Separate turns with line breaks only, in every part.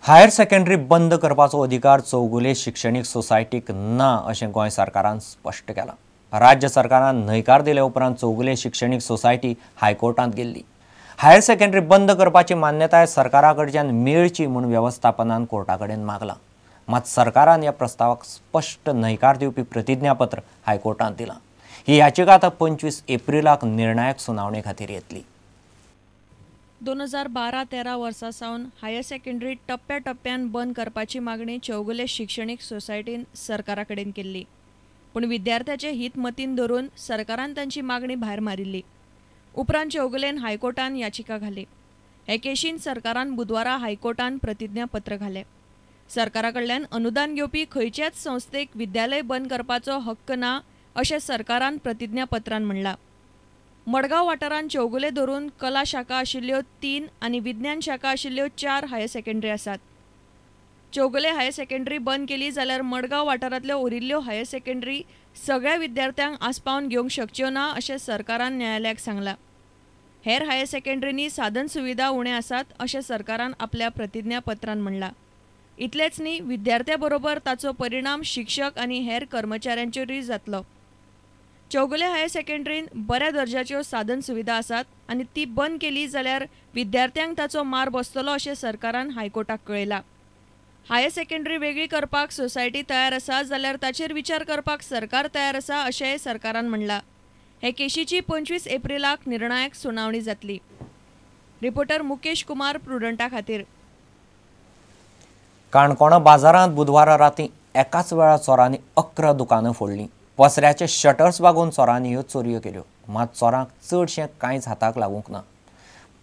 Higher secondary बंद करपाचो अधिकार चौगुले शिक्षणीक सोसायटीक ना अशें गोंय सरकारान स्पश्ट केलां। राज्य सरकारान न्हयकार दिले उपरांत चौगुले शिक्षणीक सोसायटी हायकोर्टांत गेल्ली। हायर सेकंडरी बंद करपाची मान्यताय सरकारा कडच्यान मेळची म्हूण व्यवस्थापनान कोर्टा कडेन मागलां। मात सरकारान ह्या प्रस्तावाक स्पश्ट न्हयकार दिवपी प्रतिज्ञापत्र हायकोर्टांत दिलां। ही याचिका आतां 25 एप्रिलाक निर्णायक सुनावणे खातीर येतली।
2012-13 वर्सा सावन हायर सेकंडरी टप्प्याटप्प्यान बंद करपाची मागणी चौगुले शिक्षणीक सोसायटीन सरकारा कडेन केल्ली, पूण विद्यार्थ्याचे हित मतीन धरून सरकारान तांची मागणी भायर मारिल्ली। उपरांत चौगुलेन हायकोर्टान याचिका घाली। हे केशीन सरकारान बुधवारा हायकोर्टान प्रतिज्ञापत्र घालें। सरकारा कडल्यान अनुदान घेवपी खंयच्याच संस्थेक विद्यालय बंद करपाचो हक्क ना अशें सरकारान प्रतिज्ञापत्रान म्हणलां। मडगांव वाठारांत चौगुले धरून कला शाखा आशिल्ल्यो 3 आनी विज्ञान शाखा आशिल्ल्यो 4 हायर सेकंडरी आसात। चौगुले हायर सेकंडरी बंद केली जाल्यार मडगांव वाठारांतल्यो उरिल्ल्यो हायर सेकंडरी सगळ्या विद्यार्थ्यांक आस्पावन घेवंक शकच्यो ना अशें सरकारान न्यायालयाक सांगलां। हेर हायर सेकंडरींनी साधन सुविधा उणे आसात अशें सरकारान आपल्या प्रतिज्ञापत्रान म्हणलां। इतलेंच न्ही, विद्यार्थ्यां बरोबर ताचो परिणाम शिक्षक आनी हेर कर्मचाऱ्यांचेरूय जातलो। चौगुले हायर सेकंडरीन बऱ्या दर्जाच्यो साधन सुविधा आसात आनी ती बंद केली जाल्यार विद्यार्थ्यांक ताचो मार बसतलो अशें सरकारान हायकोर्टाक कळयलां। हायर सेकंडरी वेगळी करपाक सोसायटी तयार आसा जाल्यार ताचेर विचार करपाक सरकार तयार आसा अशेंय सरकारान म्हणलां। हे केशीची 25 एप्रिलाक निर्णायक सुनावणी जातली। रिपोर्टर मुकेश कुमार, प्रुडंटा खातीर।
काणकोणा बाजारांत बुधवारा रातीं एकाच वेळा चोरांनी 11 दुकानां फोडलीं। पसऱ्याचे शटर्स वागून चोरांनी ह्यो चोरयो केल्यो, मात चोरांक चडशें कांयच हाताक लागूंक ना।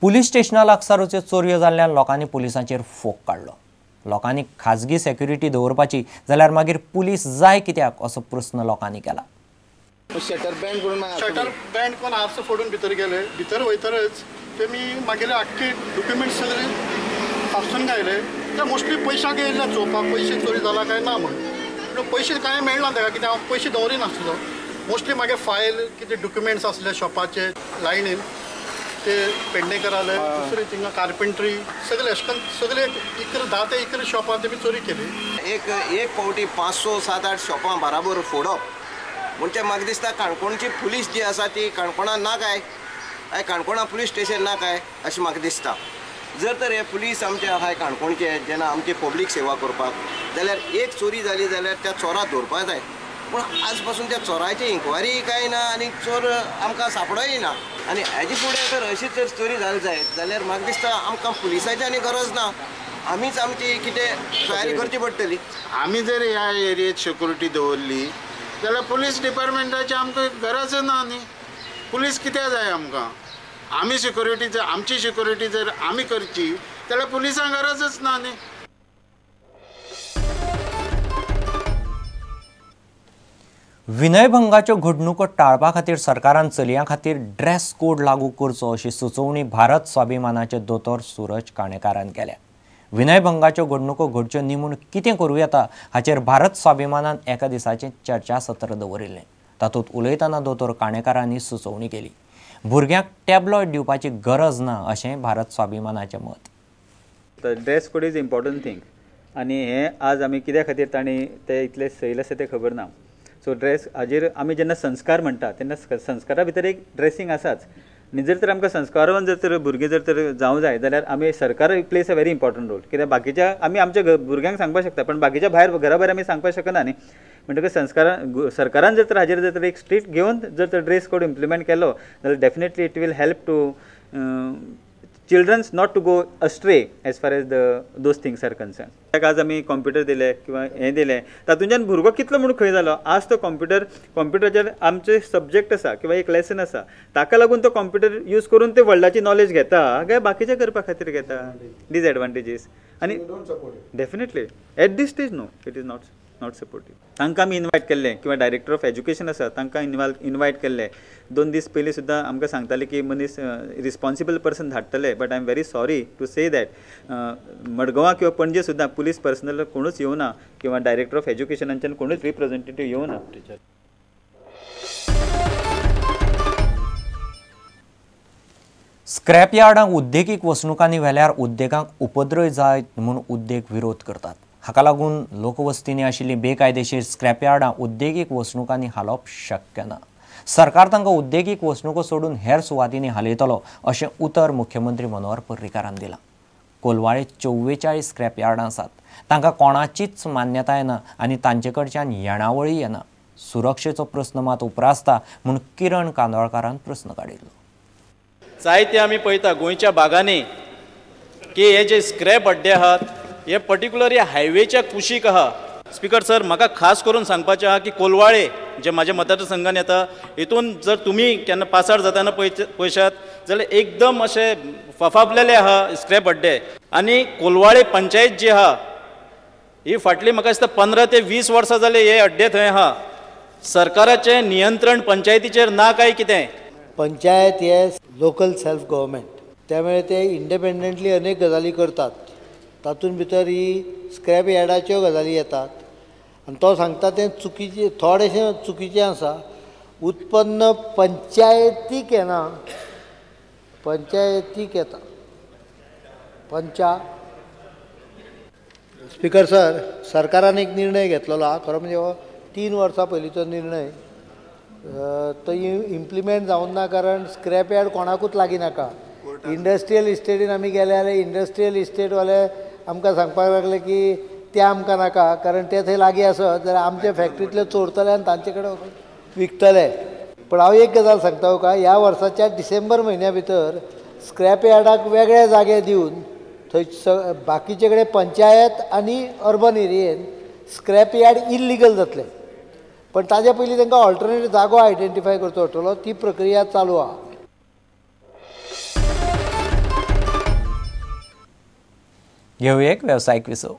पुलीस स्टेशना लागसारूच्यो चोरयो जाल्ल्यान लोकांनी पुलिसांचेर फोग काडलो। लोकांनी खाजगी सेक्युरिटी दवरपाची जाल्यार मागीर पुलीस जाय कित्याक असो प्रस्न लोकांनी केला।
शटर बँड कोण हाफ फोडून भितर गेले। भितर वयतरच तेमी मागेले आख्खे डॉक्युमेंट्स सगळे हापसून गायले। ते मोस्टली पयशांक येयल्या चोवपाक, पयशे चोरी जाला काय ना म्हण। पयशे कांय मेळना ताका, कित्याक हांव पयशे दवरिनासलो। मोस्टली मागे फायल कितें डॉक्युमेंट्स आसले शॉपाचे लायनीन ते पेडणेकर आले, दुसरे थिंगा कार्पेंट्री सगळे अशें करून सगळे 10 ते 11 शॉपां तेमी चोरी केली।
एक फावटी 500 7-8 शॉपां बराबर फोडप म्हणजे म्हाका दिसता काणकोणची पुलीस जी आसा ती काणकोणा ना काय काणकोणा पुलीस स्टेशन ना काय अशें म्हाका दिसता। जर तर हे पुलीस आमचे आहाय काणकोणचे जेन्ना आमची पब्लीक सेवा करपाक जाल्यार एक चोरी जाली जाल्यार त्या चोराक धरपाक जाय, पूण आज पासून त्या चोराची इन्क्वायरी काय ना आनी चोर आमकां सापडोय ना। आनी हेजे फुडें तर अशीच जर चोरी जाली जायत जाल्यार म्हाका दिसता आमकां पुलिसांची आनी गरज ना, आमीच आमची कितें तयारी करची पडटली।
आमी जर ह्या एरियेत सिक्युरिटी दवरली जाल्यार पुलीस डिपार्टमेंटाची आमकां गरज ना न्ही। पुलीस कित्याक जाय आमकां? आमी सिक्युरिटी जर आमची सिक्युरिटी जर आमी करची जाल्यार पुलिसांक गरजच ना न्ही।
विनयभंगाच्यो घडणुको टाळपा खातीर सरकारान चलयां खातीर ड्रेस कोड लागू करचो अशी सुचोवणी भारत स्वाभिमानाचे दोतोर सूरज काणेकारान केल्या। विनयभंगाच्यो घडणुको घडच्यो न्ही म्हूण कितें करूं येता हाचेर भारत स्वाभिमानान एका दिसाचें चर्चासत्र दवरिल्लें। तातूंत उलयतना दोतोर काणेकारांनी सुचोवणी केली। भुरग्यांक टॅबलॉयड दिवपाची गरज ना अशें भारत स्वाभिमानाचें मत।
Dress code is important thing आनी हे आज आमी कित्या खातीर तांणी ते इतले सैल आसा ते खबर ना। सो ड्रेस हाजेर आमी जेन्ना संस्कार म्हणटा तेन्ना संस्कारा भितर एक ड्रेसींग आसाच आनी जर तर आमकां संस्कारान जर तर भुरगीं जर तर जावं जाय जाल्यार आमी सरकार plays a very important role. कित्याक बाकीच्या आमी आमच्या भुरग्यांक सांगपाक शकता पण बाकीच्या भायर घरा भायर आमी सांगपाक शकना न्ही। म्हणटकच सरकारान जर तर हाजेर जर तर एक स्ट्रिक्ट घेवन जर तर ड्रेस कोड इम्प्लिमेंट केलो जाल्यार definitely it will help to childrens not to go astray as far as those things are concern. आज आमी कॉम्प्युटर दिले किंवा हें दिलें तातूंतल्यान भुरगो कितलो म्हणून खंय जालो। आज तो कॉम्प्युटराचेर आमचे सब्जेक्ट आसा किंवा एक लेसन आसा ताका लागून तो कॉम्प्युटर यूज करून ते वर्ल्डाची नॉलेज घेता काय बाकीचे करपा खातीर घेता। डिसएडवांटेजीस आनी definitely at this stage no it is not supportive. तांकां आमी इनवायट केल्ले किंवा डायरेक्टर ऑफ एज्युकेशन आसा तांकां इनवायट केल्ले। 2 दीस पयलीं सुद्दां आमकां सांगताले की मनीस रिस्पॉन्सिबल पर्सन धाडटले, but I am very sorry to say that मडगांवां किंवा पणजे सुद्दां पुलीस पर्सनल कोणूच येवना किंवा डायरेक्टर ऑफ एज्युकेशनाच्यान कोणूच रिप्रेझेंटेटीव येवना।
स्क्रॅप यार्डांक उद्देगीक वसणुकांनी व्हेल्यार उद्देगांक उपद्रव जायत म्हूण उद्देग विरोध करतात. हाका लागून लोकवस्तींनी आशिल्ली बेकायदेशीर स्क्रॅप यार्डां उद्देगीक वसणुकांनी हालप शक्य ना. सरकार तांकां उद्देगीक वसणुको सोडून हेर सुवातींनी हालयतलो अशें उतर मुख्यमंत्री मनोहर पर्रीकारान दिलां. कोलवाळे 44 स्क्रॅप यार्डां आसात. तांकां कोणाचीच मान्यताय ना आनी तांचे कडच्यान येणावळी येना. सुरक्षेचो प्रस्न मात उपरासता म्हूण किरण कांदोळकारान प्रस्न काडिल्लो.
जायते आमी पळयता गोंयच्या भागांनी की हे जे स्क्रॅप अड्डे आहात हे पर्टिक्युलर ह्या हायवेच्या कुशीक आहा. स्पीकर सर, म्हाका खास करून सांगपाचें आहा की कोलवाळे जे म्हाज्या मतदारसंघान येता हितून जर तुमी केन्ना पासार जाताना पळयशात जाल्यार एकदम अशे फाफाबलेले आहा स्क्रॅप अड्डे. आनी कोलवाळे पंचायत जी आहा ही फाटली म्हाका दिसता 15 ते 20 वर्सां जाले हे अड्डे थंय आहा. सरकाराचें नियंत्रण पंचायतीचेर ना काय कितें?
पंचायत हे लोकल सेल्फ गव्हर्मेंट, त्यामुळे ते इंडिपेंडंटली अनेक गजाली करतात. तातूंत भितर ही स्क्रॅप यार्डाच्यो गजाली येतात आनी तो सांगता तें चुकीचें, थोडेशें चुकीचें आसा. उत्पन्न पंचायतीक येना, पंचायतीक येता. स्पीकर सर, सरकारान एक निर्णय घेतलेलो आहा. खरो म्हणजे हो 3 वर्सां पयलींचो निर्णय. तो इम्प्लिमेंट जावन ना कारण स्क्रॅप यार्ड कोणाकूच लागीं नाका. इंडस्ट्रियल इस्टेटीन आमी गेले जाल्यार इंडस्ट्रियल इस्टेटवाले आमकां सांगपाक लागले की ते आमकां नाका कारण ते थंय लागीं आसत जाल्यार आमचे फॅक्ट्रींतले चोरतले आनी तांचे कडेन विकतले. पण हांव एक गजाल सांगता तुका, ह्या वर्साच्या डिसेंबर म्हयन्या भितर स्क्रॅप यार्डाक वेगळे जागे दिवन थंय बाकीचे कडेन पंचायत आनी अर्बन एरियेन स्क्रॅप यार्ड इल्लिगल जातले. पण ताजे पयलीं तांकां ऑल्टरनेट जागो आयडेंटिफाय करचो पडटलो. ती प्रक्रिया चालू आहा.
घेवया एक वेवसायीक विसव.